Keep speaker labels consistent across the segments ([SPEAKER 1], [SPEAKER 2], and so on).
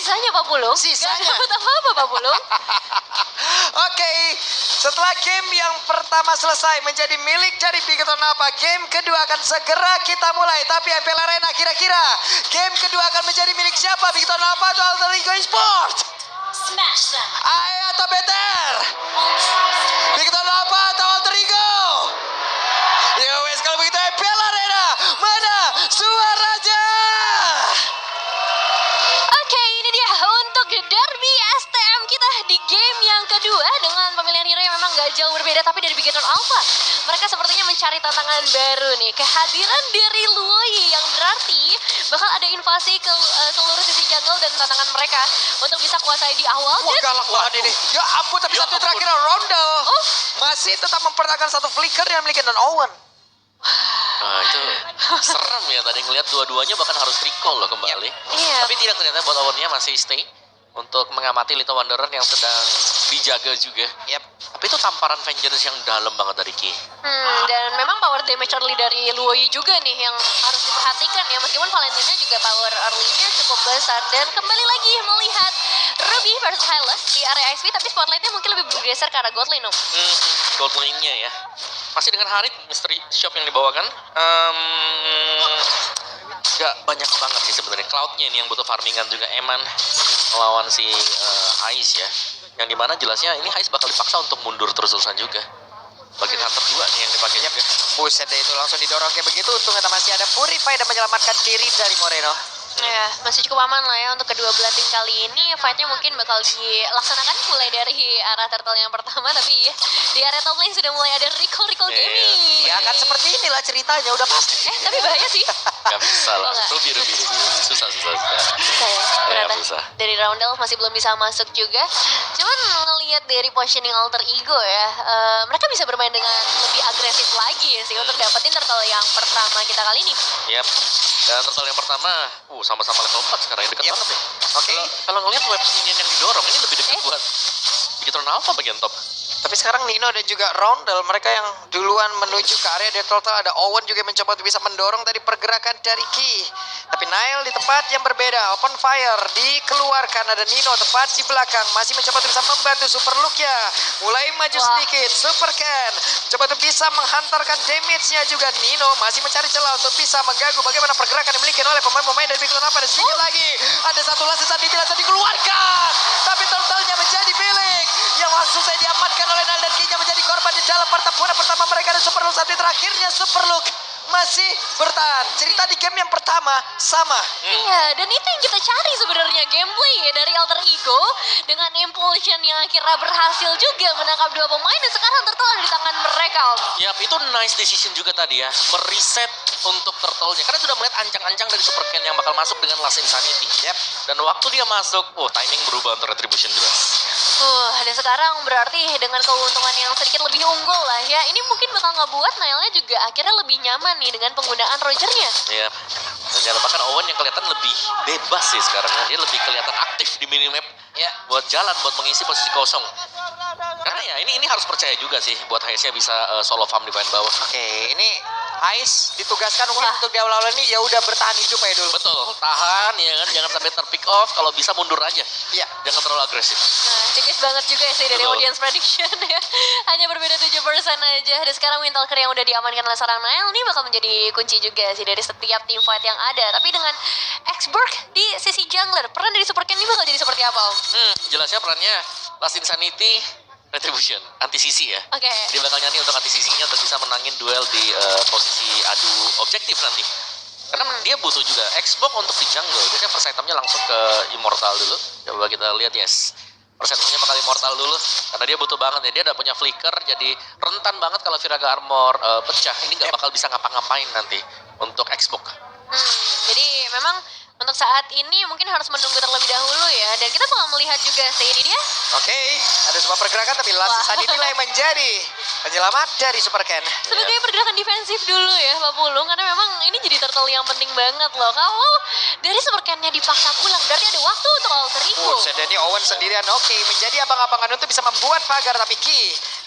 [SPEAKER 1] sisanya Pak Pulung.
[SPEAKER 2] Sisanya.
[SPEAKER 1] Gak dapat apa-apa Pak Pulung.
[SPEAKER 2] Oke, setelah game yang pertama selesai menjadi milik dari Bigetron Alpha, game kedua akan segera kita mulai. Tapi MPL Arena kira-kira game kedua akan menjadi milik siapa? Bigetron Alpha atau Alter Ego Esports?
[SPEAKER 1] Smash them.
[SPEAKER 2] AE atau BTR? Bigetron Alpha atau Alter Ego? Ya wes, kalau begitu MPL Arena, mana suaranya?
[SPEAKER 1] Oke, ini dia untuk derby STM kita di game yang kedua dengan pemilihan hero yang memang gak jauh berbeda tapi dari Bigetron Alpha. Mereka sepertinya mencari tantangan baru nih. Kehadiran dari Luoyi yang berarti bakal ada invasi ke seluruh sisi jungle dan tantangan mereka untuk bisa kuasai di awal.
[SPEAKER 2] Wah, galak banget ini. Ya ampun, tapi satu terakhir Rondo masih tetap mempertahankan satu flicker yang memiliki Non Owen.
[SPEAKER 3] Nah itu serem ya, tadi ngeliat dua-duanya bahkan harus recall loh kembali.
[SPEAKER 1] Iya.
[SPEAKER 3] Tapi tidak, ternyata buat Owennya masih stay untuk mengamati Little Wanderer yang sedang dijaga juga. Tapi itu tamparan Vengeance yang dalam banget dari Ki.
[SPEAKER 1] Dan memang power damage early dari Luoyi juga nih yang harus diperhatikan ya. Meskipun Valentina juga power early-nya cukup besar. Dan kembali lagi melihat Ruby versus Hylas di area XP, tapi spotlight-nya mungkin lebih bergeser ke arah Godlane, Om.
[SPEAKER 3] Gold lane-nya ya. Masih dengan Harit, Mystery Shop yang dibawakan. Gak banyak banget sih sebenarnya. Cloud-nya ini yang butuh farmingan juga. Eman melawan si Hais ya. Yang dimana jelasnya ini Hais bakal dipaksa untuk mundur terus-terusan juga. Bagian Hunter 2 nih yang dipakai juga.
[SPEAKER 2] Buset deh, itu langsung didorong kayak begitu. Untung kita masih ada Purify dan menyelamatkan diri dari Moreno.
[SPEAKER 1] Ya, masih cukup aman lah ya untuk kedua belah tim kali ini. Fight-nya mungkin bakal dilaksanakan mulai dari arah turtle yang pertama, tapi di area top lane sudah mulai ada recall gaming.
[SPEAKER 2] Ya kan seperti inilah ceritanya, udah pasti.
[SPEAKER 1] Tapi bahaya sih.
[SPEAKER 3] Gak bisa lah.
[SPEAKER 1] Oh, nggak?
[SPEAKER 3] Ruby. Susah.
[SPEAKER 1] Bisa ya,
[SPEAKER 3] Ya,
[SPEAKER 1] ternyata.
[SPEAKER 3] susah.
[SPEAKER 1] Dari Roundel masih belum bisa masuk juga. Cuman ngelihat dari positioning Alter Ego ya, mereka bisa bermain dengan lebih agresif lagi ya sih untuk dapetin turtle yang pertama kita kali ini.
[SPEAKER 3] Yap. Dan turtle yang pertama, sama-sama level 4 sekarang, yang dekat banget ya.
[SPEAKER 2] Oke.
[SPEAKER 3] Kalau ngelihat web minion yang didorong, ini lebih dekat buat Bigetron Alpha bagian top.
[SPEAKER 2] Tapi sekarang Nino dan juga Roundel, mereka yang duluan menuju ke area Dead Turtle. Ada Owen juga mencoba untuk bisa mendorong dari pergerakan dari Ki. Tapi Nile di tempat yang berbeda, open fire dikeluarkan. Ada Nino tepat di belakang, masih mencoba untuk bisa membantu Super Luke-nya. Mulai maju sedikit, Super Ken coba untuk bisa menghantarkan damage-nya juga. Nino masih mencari celah untuk bisa mengganggu bagaimana pergerakan yang dimiliki oleh pemain-pemain dari Bigetron Alpha. Dan sedikit lagi, ada satu last tadi tidak bisa dikeluarkan. Tapi turtle-nya menjadi milik yang langsung saya diamankan oleh Nile dan Ki-nya menjadi korban di dalam pertempuran pertama mereka. Dan Super Luke saat ini terakhirnya Super Luke masih bertahan. Cerita di game yang pertama sama.
[SPEAKER 1] Iya, dan itu yang kita cari sebenarnya, gameplay ya dari Alter Ego dengan Impulsion yang akhirnya berhasil juga menangkap dua pemain dan sekarang turtle ada di tangan mereka, Om.
[SPEAKER 3] Yap, itu nice decision juga tadi ya, mereset untuk turtle-nya. Karena sudah melihat ancang-ancang dari Super Ken yang bakal masuk dengan Last Insanity.
[SPEAKER 2] Yap.
[SPEAKER 3] Dan waktu dia masuk, timing berubah untuk Retribution jelas.
[SPEAKER 1] Dan sekarang berarti dengan keuntungan yang sedikit lebih unggul lah ya. Ini mungkin bakal ngebuat Nile-nya juga akhirnya lebih nyaman nih dengan penggunaan Roger-nya.
[SPEAKER 3] Yap. Dan jangan lupakan Owen yang kelihatan lebih bebas sih sekarang. Dia lebih kelihatan aktif di minimap. Ya, buat jalan, buat mengisi posisi kosong. Karena ya ini harus percaya juga sih buat Haisnya bisa solo farm di bagian bawah.
[SPEAKER 2] Oke, ini Hais ditugaskan mungkin untuk di awal-awal ini ya udah bertahan hidup aja dulu.
[SPEAKER 3] Betul, tahan ya kan, jangan sampai terpick off, kalau bisa mundur aja.
[SPEAKER 2] Iya.
[SPEAKER 3] Jangan terlalu agresif.
[SPEAKER 1] Nah, tipis banget juga sih dari
[SPEAKER 3] Betul.
[SPEAKER 1] audience prediction ya. Hanya berbeda 7% aja. Dan sekarang Wintalker yang udah diamankan oleh seorang Nile ini bakal menjadi kunci juga sih dari setiap team fight yang ada. Tapi dengan X-Burg di sisi jungler, peran dari Super Ken ini bakal jadi seperti apa, Om?
[SPEAKER 3] Jelasnya perannya Last Insanity, Retribution, anti-sisi ya.
[SPEAKER 1] Oke.
[SPEAKER 3] Dia bakal nyanyi untuk anti-sisinya untuk bisa menangin duel di posisi adu objektif nanti. Karena dia butuh juga Xbox untuk di jungle. Biasanya first itemnya langsung ke Immortal dulu. Coba kita lihat, yes. First itemnya bakal Immortal dulu. Karena dia butuh banget ya. Dia udah punya flicker, jadi rentan banget kalau Viraga Armor pecah. Ini nggak bakal bisa ngapa-ngapain nanti untuk Xbox.
[SPEAKER 1] Jadi memang untuk saat ini mungkin harus menunggu terlebih dahulu ya. Dan kita bakal melihat juga sih ini dia.
[SPEAKER 2] Oke, ada sebuah pergerakan tapi Last Insanity lah yang menjadi penyelamat dari Super Ken.
[SPEAKER 1] Sebagai pergerakan defensif dulu ya Pak Pulung, karena memang ini jadi turtle yang penting banget loh. Kalau dari Super Ken-nya dipaksa pulang, berarti ada waktu untuk Alter Ego.
[SPEAKER 2] Dan ini Owen sendirian, oke, menjadi abang-abangan untuk bisa membuat pagar. Tapi Ki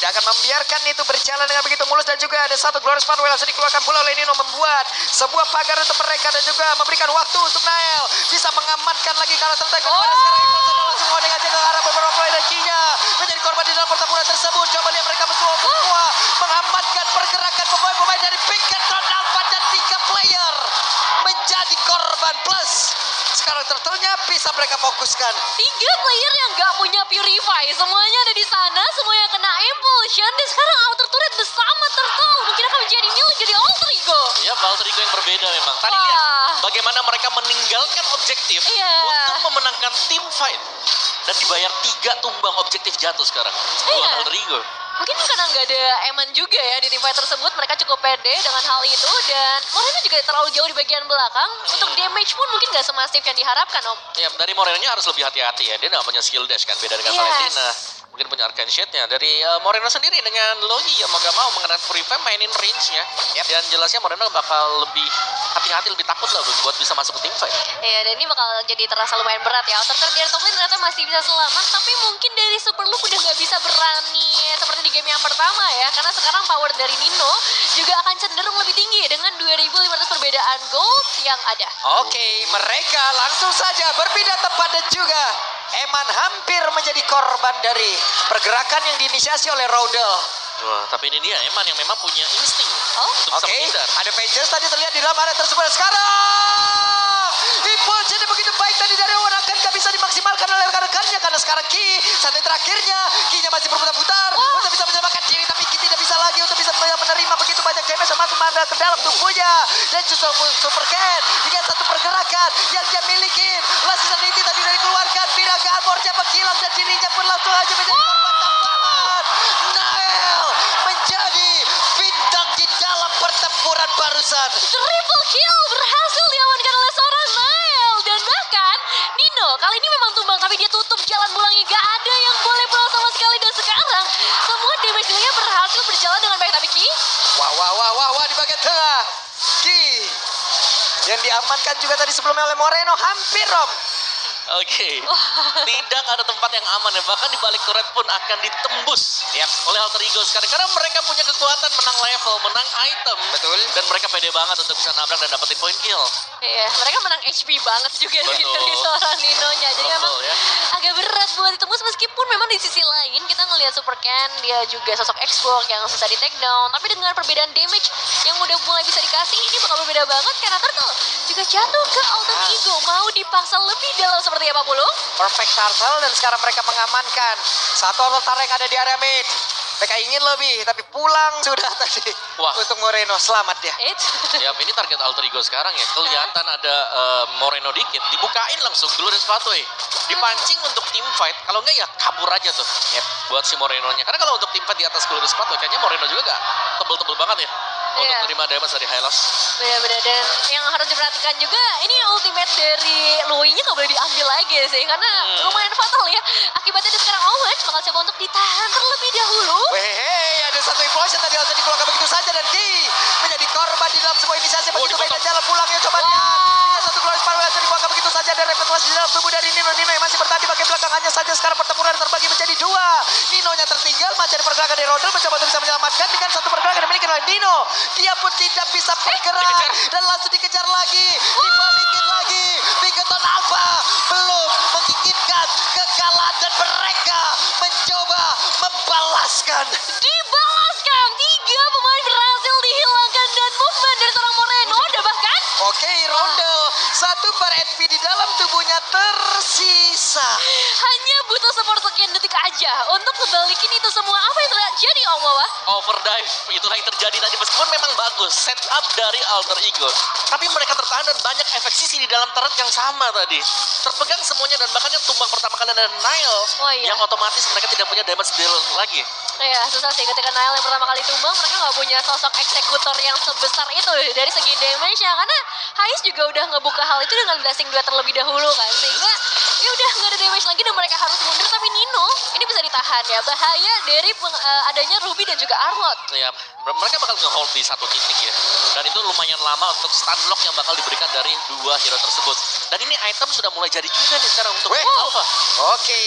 [SPEAKER 2] tidak akan membiarkan itu berjalan dengan begitu mulus. Dan juga ada satu Glorious Pathway langsung dikeluarkan pula oleh Nino, membuat sebuah pagar untuk mereka dan juga memberikan waktu untuk Nael bisa mengamankan lagi karakter tertentu. Sekarang Impulse langsung warning aja ke arah beberapa player dan Kinya menjadi korban di dalam pertempuran tersebut. Coba lihat mereka semua mengamankan pergerakan pemain-pemain dari Pinkerton, Alpha dan 3 player menjadi korban. Plus sekarang turtle-nya bisa mereka fokuskan.
[SPEAKER 1] 3 player yang gak punya Purify, semuanya ada di sana, semuanya kena Impulsion. Dan sekarang Outer Turret bersama Turtle mungkin akan menjadi milik dari Alter Ego.
[SPEAKER 3] Ya, Alter Ego yang berbeda memang. Tadi
[SPEAKER 1] Wah.
[SPEAKER 3] lihat bagaimana mereka meninggalkan objektif
[SPEAKER 1] Iya.
[SPEAKER 3] untuk memenangkan tim fight. Dan dibayar 3 tumbang objektif jatuh sekarang. Buat
[SPEAKER 1] Iya.
[SPEAKER 3] Alter Ego.
[SPEAKER 1] Mungkin karena nggak ada Eman juga ya di tim fight tersebut, mereka cukup pede dengan hal itu. Dan Moreno juga terlalu jauh di bagian belakang. Untuk damage pun mungkin nggak semasif yang diharapkan, Om.
[SPEAKER 3] Ya, dari Moreno-nya harus lebih hati-hati ya. Dia nggak punya skill dash kan, beda dengan
[SPEAKER 1] Yes.
[SPEAKER 3] Valentina. Mungkin punya Arcane Shade-nya. Dari Moreno sendiri dengan Logi ya mau gak mau mengenai Purify mainin range-nya. Dan jelasnya Moreno bakal lebih hati-hati, lebih takut lah buat bisa masuk ke tim fight.
[SPEAKER 1] Iya, dan ini bakal jadi terasa lumayan berat ya. Outer Turret dari top lane ternyata masih bisa selamat, tapi mungkin dari Super Loop udah nggak bisa berani seperti di game yang pertama ya. Karena sekarang power dari Nino juga akan cenderung lebih tinggi dengan 2.500 perbedaan gold yang ada.
[SPEAKER 2] Oke, mereka langsung saja berpindah tempat dan juga Eman hampir menjadi korban dari pergerakan yang diinisiasi oleh Rodel.
[SPEAKER 3] Wah, tapi ini dia Eman yang memang punya insting
[SPEAKER 1] Oh,
[SPEAKER 3] untuk bisa
[SPEAKER 2] Oke,
[SPEAKER 3] menghindar.
[SPEAKER 2] ada Avengers tadi terlihat di dalam area tersebut. Sekarang Impulse yang begitu baik tadi dari Owen akan gak bisa dimaksimalkan oleh rekan-rekannya. Karena sekarang Ki, satu terakhirnya Ki-nya masih berputar-putar untuk bisa menyelamatkan diri. Tapi Ki tidak bisa lagi untuk bisa menerima begitu banyak damage yang masuk ke dalam tubuhnya. Dan justru Super Cat dengan satu pergerakan yang dia miliki. Last Sanity tadi dari keluarkan. Piraga armornya menghilang dan dirinya pun langsung aja menjadi korban tambahan. Nael menjadi bintang di dalam pertempuran barusan.
[SPEAKER 1] triple kill berhasil diamankan oleh seorang Nael. Dan bahkan Nino kali ini memang tumbang, tapi dia tutup jalan bulangnya. Gak ada yang boleh pulang sama sekali. Dan sekarang semua damage dealnya berhasil berjalan dengan baik. Tapi Ki,
[SPEAKER 2] Wah, di bagian tengah. Ki yang diamankan juga tadi sebelumnya oleh Moreno. Hampir, Rom.
[SPEAKER 3] Oke, tidak ada tempat yang aman ya. Bahkan di balik turret pun akan ditembus oleh Alter Ego sekarang. Karena mereka punya kekuatan menang level, menang item.
[SPEAKER 2] Betul.
[SPEAKER 3] Dan mereka pede banget untuk bisa nabrak dan dapetin point kill.
[SPEAKER 1] iya, mereka menang HP banget juga dari seorang Ninonya. Jadi
[SPEAKER 3] Betul,
[SPEAKER 1] memang
[SPEAKER 3] ya.
[SPEAKER 1] agak berat buat ditembus, meskipun memang di sisi lain kita ngelihat Super Ken, dia juga sosok Xbox yang susah di take down. Tapi dengan perbedaan damage yang udah mulai bisa dikasih, ini bakal berbeda banget karena Turtle juga jatuh ke Alter Ego. Mau dipaksa lebih dalam seperti apa Pulu?
[SPEAKER 2] Perfect Turtle dan sekarang mereka mengamankan satu Altar yang ada di area mid. Mereka ingin lebih tapi pulang sudah tadi.
[SPEAKER 3] Wah.
[SPEAKER 2] Untuk Moreno, selamat ya.
[SPEAKER 3] Ya, ini target Alter Ego sekarang ya. Kelihatan ada Moreno dikit, dibukain langsung Glorious Pathway. Dipancing untuk tim fight. Kalau enggak ya kabur aja tuh. Buat si Moreno-nya. Karena kalau untuk tim fight di atas Glorious Pathway kayaknya Moreno juga gak tebel-tebel banget ya. Untuk
[SPEAKER 1] Iya.
[SPEAKER 3] menerima damage dari Hylos.
[SPEAKER 1] Benar-benar, dan yang harus diperhatikan juga ini ultimate dari Louis-nya nggak boleh diambil lagi sih, karena lumayan fatal ya. Akibatnya dia sekarang Owen bakal coba untuk ditahan terlebih dahulu.
[SPEAKER 2] Hei, ada satu implosion tadi langsung dikeluarkan begitu saja dan Ki menjadi korban di dalam sebuah inisiasi begitu baik dan jalan pulangnya coba lihat. Hingga satu Glorious Pathway langsung dikeluarkan begitu saja dan refleksi di dalam tubuh dari Nino yang masih bertahan di bagian belakang. Hanya saja sekarang pertempuran terbagi menjadi 2. Nino-nya tertinggal, masih ada pergerakan dari Rodel mencoba untuk bisa menyelamatkan dengan satu pergerakan yang dimiliki oleh Nino. Dia pun tidak bisa bergerak dan langsung dikejar lagi, dibalikin lagi. Bigeton Alpha belum menginginkan kekalahan dan mereka mencoba membalaskan.
[SPEAKER 1] Dibalaskan, 3 pemain berhasil dihilangkan dan movement dari seorang Moreno ada bahkan.
[SPEAKER 2] Oke, Rodel satu bar HP di dalam tubuhnya tersisa.
[SPEAKER 1] Hanya butuh support sekian detik aja untuk ngebalikin itu semua. Apa yang terjadi Om Wawa?
[SPEAKER 3] Overdrive, itulah yang terjadi tadi. Meskipun memang bagus setup dari Alter Ego, tapi mereka tertahan dan banyak efek sisi di dalam turret yang sama tadi. Terpegang semuanya dan bahkan yang tumbang pertama kali ada Nile.
[SPEAKER 1] Oh, iya.
[SPEAKER 3] Yang otomatis mereka tidak punya damage deal lagi.
[SPEAKER 1] Ya, susah sih ketika Nail yang pertama kali tumbang, mereka nggak punya sosok eksekutor yang sebesar itu dari segi damage-nya. Karena Hais juga udah ngebuka hal itu dengan blessing 2 terlebih dahulu kan. Sehingga ya udah nggak ada damage lagi dan mereka harus mundur. Tapi Nino ini bisa ditahan ya. Bahaya dari adanya Ruby dan juga Arlott.
[SPEAKER 3] Ya, mereka bakal nge-hold di satu titik ya. Dan itu lumayan lama untuk stun lock yang bakal diberikan dari 2 hero tersebut. Dan ini item sudah mulai jadi juga nih sekarang untuk Alpha.
[SPEAKER 2] Oke.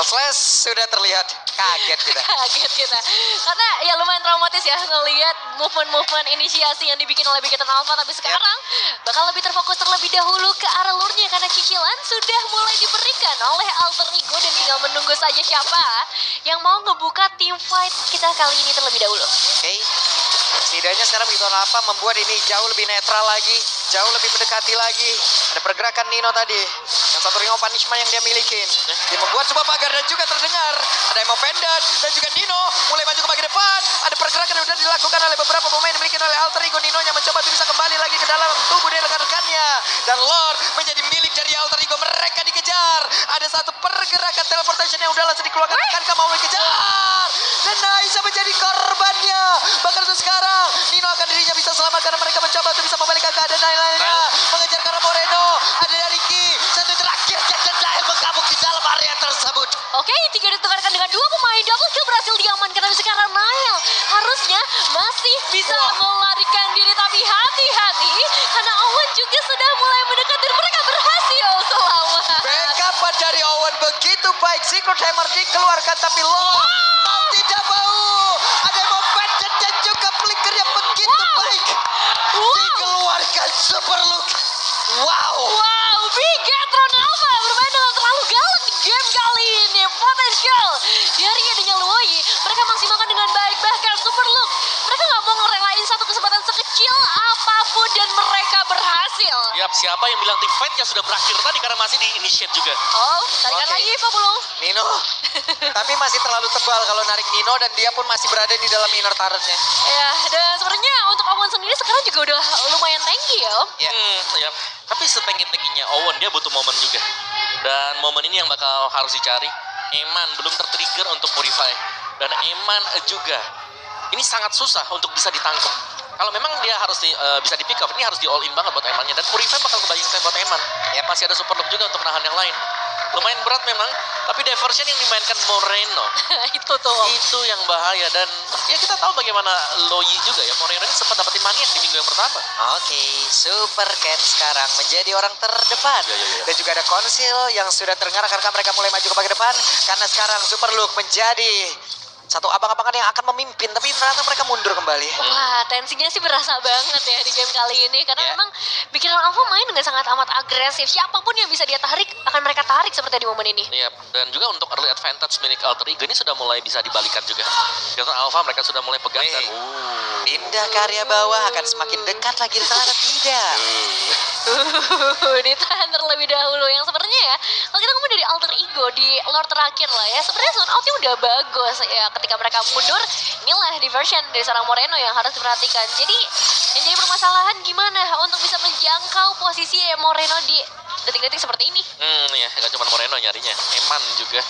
[SPEAKER 2] Slash sudah terlihat. Kaget kita.
[SPEAKER 1] Kaget kita. Karena ya lumayan traumatis ya ngelihat movement-movement inisiasi yang dibikin oleh Bigeton Alpha. Tapi sekarang bakal lebih terfokus terlebih dahulu ke arah lure-nya. Karena cicilan sudah mulai diberikan oleh Alter Ego. Dan tinggal menunggu saja siapa yang mau ngebuka team fight kita kali ini terlebih dahulu.
[SPEAKER 2] Oke. Setidaknya sekarang Bigeton Alpha membuat ini jauh lebih netral lagi. Jauh lebih mendekati lagi. Ada pergerakan Nino tadi. Yang satu ring of punishment yang dia milikin. Dia membuat sebuah pagar dan juga terdengar. Ada Emo Pendant dan juga Nino mulai maju ke bagian depan. Ada pergerakan yang sudah dilakukan oleh beberapa pemain yang dimiliki oleh Alter Ego. Nino yang mencoba untuk bisa kembali lagi ke dalam tubuh dari rekan-rekannya. Dan Lord menjadi milik dari Alter Ego. Mereka dikejar. Ada satu pergerakan teleportation yang udah langsung dikeluarkan. Akankah mau dikejar? Dan Naisa menjadi korbannya. Bahkan untuk sekarang Nino akan dirinya bisa selamat karena mereka mencoba untuk bisa membalikkan keadaan lainnya. Mengejar ke arah Moreno. Ada dari Ki. Satu terakhir Jackson Dale menggabung di dalam area tersebut.
[SPEAKER 1] Oke, 3 ditukarkan dengan 2 pemain. Double kill berhasil diamankan. Tapi sekarang Nile harusnya masih bisa melarikan diri. Tapi hati-hati karena Owen juga sudah mulai mendekat dan mereka berhasil selamat.
[SPEAKER 2] Backup dari Owen begitu baik. Secret Hammer dikeluarkan tapi Lord mau tidak mau. Ada yang mau Pendant dan juga Flicker yang begitu baik. Dikeluarkan Super Look. Wow.
[SPEAKER 1] Wow, Bigetron Alpha bermain dengan terlalu galak di game kali ini. Potensial dari adanya Luoyi, mereka maksimalkan dengan baik. Bahkan Super Look, mereka nggak mau ngerelain satu kesempatan sekecil apapun dan mereka berhasil.
[SPEAKER 3] Yap, siapa yang bilang tim fight-nya sudah berakhir tadi karena masih di initiate juga.
[SPEAKER 1] Oh, tarikan
[SPEAKER 2] Oke.
[SPEAKER 1] lagi Fabulous.
[SPEAKER 2] Nino. Tapi masih terlalu tebal kalau narik Nino dan dia pun masih berada di dalam inner turret-nya.
[SPEAKER 1] Ya, dan sebenarnya untuk Owen sendiri sekarang juga udah lumayan tanky ya.
[SPEAKER 2] Ya.
[SPEAKER 3] Yap. Tapi setengah-tengahnya Owen dia butuh momen juga. Dan momen ini yang bakal harus dicari. Eman belum tertrigger untuk Purify. Dan Eman juga. Ini sangat susah untuk bisa ditangkap. Kalau memang dia harus bisa di pick up, ini harus di all in banget buat Emannya. Dan Purify bakal kebayang buat Eman. Ya masih ada super look juga untuk nahan yang lain. Lumayan berat memang, tapi diversion yang dimainkan Moreno
[SPEAKER 1] Itu tuh.
[SPEAKER 3] itu yang bahaya. Dan ya kita tahu bagaimana Loyi juga ya. Moreno ini sempat dapetin maniak di minggu yang pertama.
[SPEAKER 2] Oke, Super Cat sekarang menjadi orang terdepan.
[SPEAKER 3] Ya.
[SPEAKER 2] Dan juga ada Konsil yang sudah terdengar karena mereka mulai maju ke bagian depan. Karena sekarang Super Look menjadi satu abang-abangan yang akan memimpin, tapi ternyata mereka mundur kembali.
[SPEAKER 1] Wah, tensinya sih berasa banget ya di game kali ini. Karena
[SPEAKER 2] Ya.
[SPEAKER 1] memang Bigetron Alpha main dengan sangat amat agresif. Siapapun yang bisa dia tarik, akan mereka tarik seperti di momen ini.
[SPEAKER 3] Iya, dan juga untuk early advantage milik Alter Ego ini sudah mulai bisa dibalikan juga. Karena Alpha mereka sudah mulai pegang dan
[SPEAKER 2] Pindah ke area bawah akan semakin dekat lagi, ternyata tidak.
[SPEAKER 1] Ditahan terlebih dahulu. Yang sebenarnya ya, kalau kita ngomong dari Alter Ego di lore terakhir lah ya, sebenarnya zone outnya udah bagus ya. Ketika mereka mundur, inilah diversion dari seorang Moreno yang harus diperhatikan. Jadi yang jadi permasalahan gimana untuk bisa menjangkau posisi Moreno di detik-detik seperti ini.
[SPEAKER 3] Ya, gak cuma Moreno nyarinya, Eman juga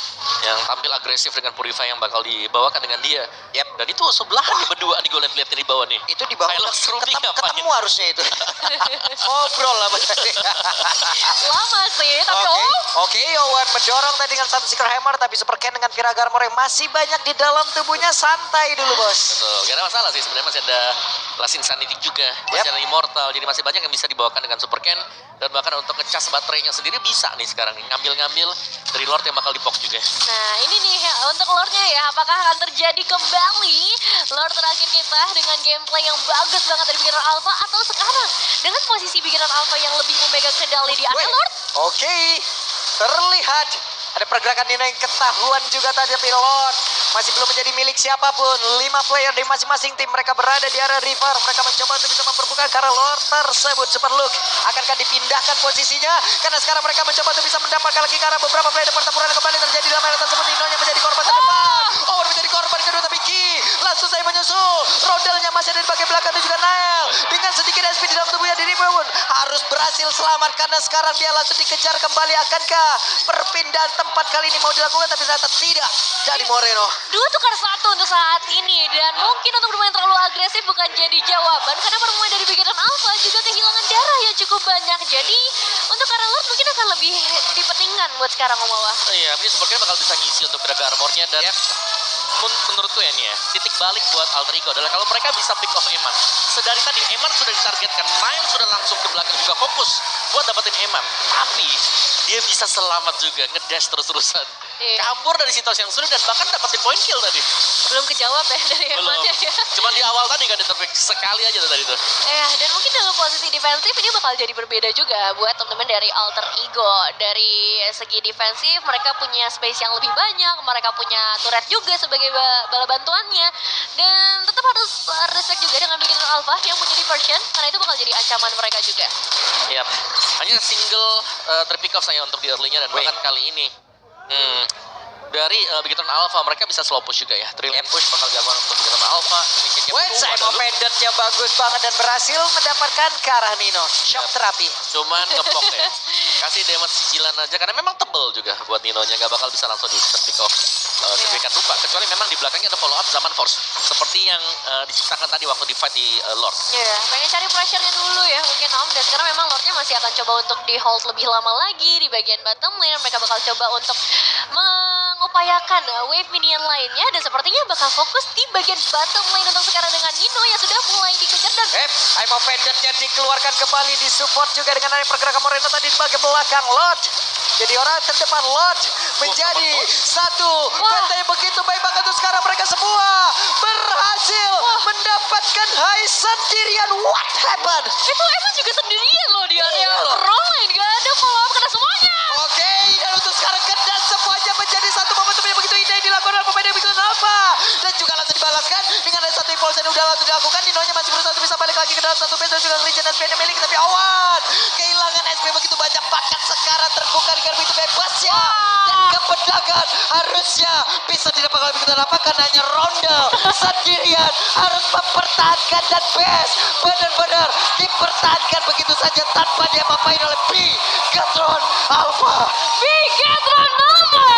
[SPEAKER 3] yang tampil agresif dengan Purify yang bakal dibawakan dengan dia.
[SPEAKER 2] Yap.
[SPEAKER 3] Dan itu sebelahan nih berdua nih gue lihat di bawah nih.
[SPEAKER 2] Itu di bawah
[SPEAKER 3] Hilux Ruby
[SPEAKER 2] ketemu harusnya itu. Ngobrol lah berarti.
[SPEAKER 1] Lama sih, tapi
[SPEAKER 2] Oke, Owen mendorong tadi dengan satu Secret Hammer, tapi Super Ken dengan Vira Garmor yang masih banyak di dalam tubuhnya. Santai dulu, bos.
[SPEAKER 3] Betul, gak ada masalah sih sebenarnya, masih ada Last Insanity juga, masih ada Immortal, jadi masih banyak yang bisa dibawakan dengan Super Ken. Dan bahkan untuk ngecas baterainya sendiri bisa nih sekarang, ngambil-ngambil dari Lord yang bakal dipok juga.
[SPEAKER 1] Nah ini nih untuk lore-nya ya, apakah akan terjadi kembali lore terakhir kita dengan gameplay yang bagus banget dari Bigetron Alpha, atau sekarang dengan posisi Bigetron Alpha yang lebih memegang kendali di area lore?
[SPEAKER 2] Oke, terlihat ada pergerakan Nino yang ketahuan juga tadi, tapi Lord masih belum menjadi milik siapapun. 5 player di masing-masing tim, mereka berada di area river. Mereka mencoba untuk bisa memperbuka karena Lord tersebut. Super Look akankah dipindahkan posisinya? Karena sekarang mereka mencoba untuk bisa mendapatkan lagi karena beberapa player pertempuran kembali terjadi dalam area tersebut. Nino yang menjadi korban terdepan. Owen menjadi korban kedua, tapi Ki langsung saya menyusul. Rodelnya masih ada di bagian belakang dan juga Nail. Dengan sedikit SP di dalam tubuhnya diri pun harus berhasil selamat karena sekarang dia langsung dikejar kembali. Akankah perpindahan tempat kali ini mau dilakukan, tapi ternyata tidak dari Moreno.
[SPEAKER 1] 2 tukar 1 untuk saat ini, dan mungkin untuk bermain terlalu agresif bukan jadi jawaban karena pemain dari Bigetron Alpha juga kehilangan darah yang cukup banyak. Jadi untuk arah lord mungkin akan lebih dipentingkan buat sekarang Omawa.
[SPEAKER 3] Iya, ini Super Ken bakal bisa ngisi untuk tenaga armornya. Dan menurutku ya nih ya, titik balik buat Alter Ego adalah kalau mereka bisa pick off Eman. Sedari tadi Eman sudah ditargetkan, Nile sudah langsung ke belakang juga fokus buat dapetin Eman. Tapi dia bisa selamat juga, ngedash terus-terusan.
[SPEAKER 1] Iya.
[SPEAKER 3] kabur dari situasi yang sulit dan bahkan dapetin point kill tadi.
[SPEAKER 1] Belum kejawab ya dari
[SPEAKER 3] Belum.
[SPEAKER 1] Emannya ya.
[SPEAKER 3] Cuma di awal tadi kan diterpik sekali aja tuh tadi tuh.
[SPEAKER 1] Ya, dan mungkin dalam posisi defensif ini bakal jadi berbeda juga buat teman-teman dari Alter Ego. Dari segi defensif mereka punya space yang lebih banyak, mereka punya turret juga sebagai bala bantuannya. Dan tetap harus respect juga dengan Beginner Alpha yang punya diversion karena itu bakal jadi ancaman mereka juga.
[SPEAKER 3] Yap. Hanya single terpick off saya untuk di early-nya dan bahkan kali ini dari Begitu Alpha mereka bisa slow push juga ya. Trillion push bakal dilakukan untuk Begitu Alpha. Inisiatifnya
[SPEAKER 2] Wait,
[SPEAKER 3] kedua
[SPEAKER 2] Simon
[SPEAKER 3] dulu.
[SPEAKER 2] Pendant-nya bagus banget dan berhasil mendapatkan ke arah Nino. Shock terapi.
[SPEAKER 3] Cuman ngepok ya. Kasih damage cicilan aja karena memang tebel juga buat Nino-nya, gak bakal bisa langsung di pick off sedemikian rupa, kecuali memang di belakangnya ada follow up zaman Force seperti yang diciptakan tadi waktu di fight di Lord.
[SPEAKER 1] Ya, pengen cari pressure-nya dulu ya mungkin Om. Dan sekarang memang Lordnya masih akan coba untuk di hold lebih lama lagi di bagian bottom lane. Mereka bakal coba untuk mengupayakan wave minion lainnya dan sepertinya bakal fokus di bagian bottom lane untuk sekarang dengan Nino yang sudah mulai dikejar dan
[SPEAKER 2] Aimo Pendant-nya dikeluarkan kembali, di support juga dengan ada pergerakan Moreno tadi di bagian belakang Lord. Jadi orang terdepan Lord menjadi satu. Benteng begitu baik banget tuh sekarang mereka semua berhasil mendapatkan high sendirian. What happened?
[SPEAKER 1] itu Emma juga sendirian loh di area roll lane. Gak ada follow up kena semuanya.
[SPEAKER 2] Oke, dan untuk sekarang kedan semuanya menjadi satu momentum yang begitu indah yang dilakukan oleh pemain yang begitu Alpha. Dan juga langsung dibalaskan dengan ada satu impulse yang udah langsung dilakukan. Nino-nya masih berusaha untuk bisa balik lagi ke dalam satu base dan juga Legion SP yang milik. Tapi awan, kehilangan SP begitu banyak, bakat sekarang terbuka dengan begitu bebasnya. Dan kepedagan harusnya bisa didapatkan oleh begitu apa karena hanya Ronde sendirian harus mempertahankan dan base benar-benar dipertahankan begitu saja tanpa dia apain oleh Bigatron Alpha.
[SPEAKER 1] Bigatron Alpha